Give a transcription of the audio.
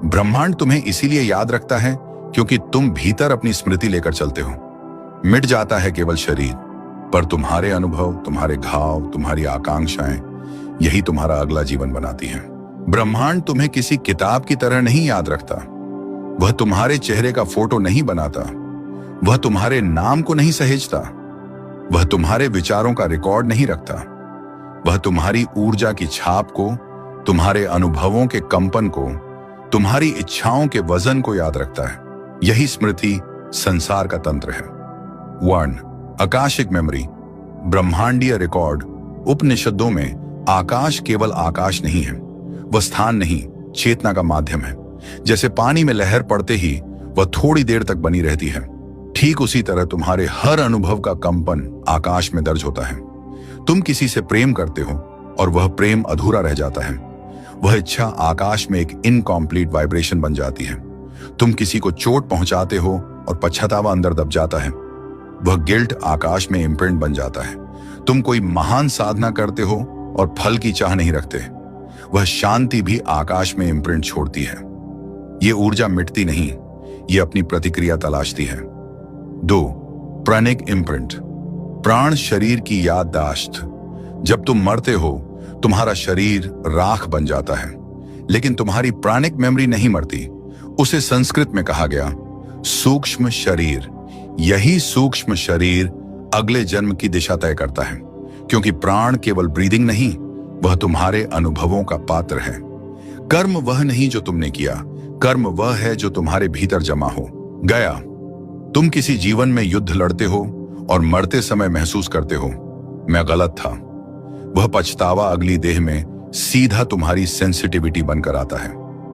ब्रह्मांड तुम्हें इसीलिए याद रखता है क्योंकि तुम भीतर अपनी स्मृति लेकर चलते हो। मिट जाता है केवल शरीर, पर तुम्हारे अनुभव, तुम्हारे घाव, तुम्हारी आकांक्षाएं, यही तुम्हारा अगला जीवन बनाती हैं। ब्रह्मांड तुम्हें किसी किताब की तरह नहीं याद रखता। वह तुम्हारे चेहरे का फोटो नहीं बनाता, वह तुम्हारे नाम को नहीं सहेजता, वह तुम्हारे विचारों का रिकॉर्ड नहीं रखता। वह तुम्हारी ऊर्जा की छाप को, तुम्हारे अनुभवों के कंपन को, तुम्हारी इच्छाओं के वजन को याद रखता है। यही स्मृति संसार का तंत्र है। 1. आकाशिक मेमोरी, ब्रह्मांडीय रिकॉर्ड। उपनिषदों में आकाश केवल आकाश नहीं है, वह स्थान नहीं, चेतना का माध्यम है। जैसे पानी में लहर पड़ते ही वह थोड़ी देर तक बनी रहती है, ठीक उसी तरह तुम्हारे हर अनुभव का कंपन आकाश में दर्ज होता है। तुम किसी से प्रेम करते हो और वह प्रेम अधूरा रह जाता है। वह इच्छा आकाश में एक इनकॉम्प्लीट वाइब्रेशन बन जाती है। तुम किसी को चोट पहुंचाते हो और पछतावा अंदर दब जाता है। वह गिल्ट आकाश में इम्प्रिंट बन जाता है। तुम कोई महान साधना करते हो और फल की चाह नहीं रखते, वह शांति भी आकाश में इम्प्रिंट छोड़ती है। ये ऊर्जा मिटती नहीं, ये अपनी प्रतिक्रिया तलाशती है। 2. प्राणिक इम्प्रिंट, प्राण शरीर की याददाश्त। जब तुम मरते हो तुम्हारा शरीर राख बन जाता है, लेकिन तुम्हारी प्राणिक मेमोरी नहीं मरती। उसे संस्कृत में कहा गया सूक्ष्म शरीर। यही सूक्ष्म शरीर अगले जन्म की दिशा तय करता है, क्योंकि प्राण केवल ब्रीदिंग नहीं, वह तुम्हारे अनुभवों का पात्र है। कर्म वह नहीं जो तुमने किया, कर्म वह है जो तुम्हारे भीतर जमा हो गया। तुम किसी जीवन में युद्ध लड़ते हो और मरते समय महसूस करते हो, मैं गलत था। वह पछतावा अगली देह में सीधा तुम्हारी सेंसिटिविटी बनकर आता है।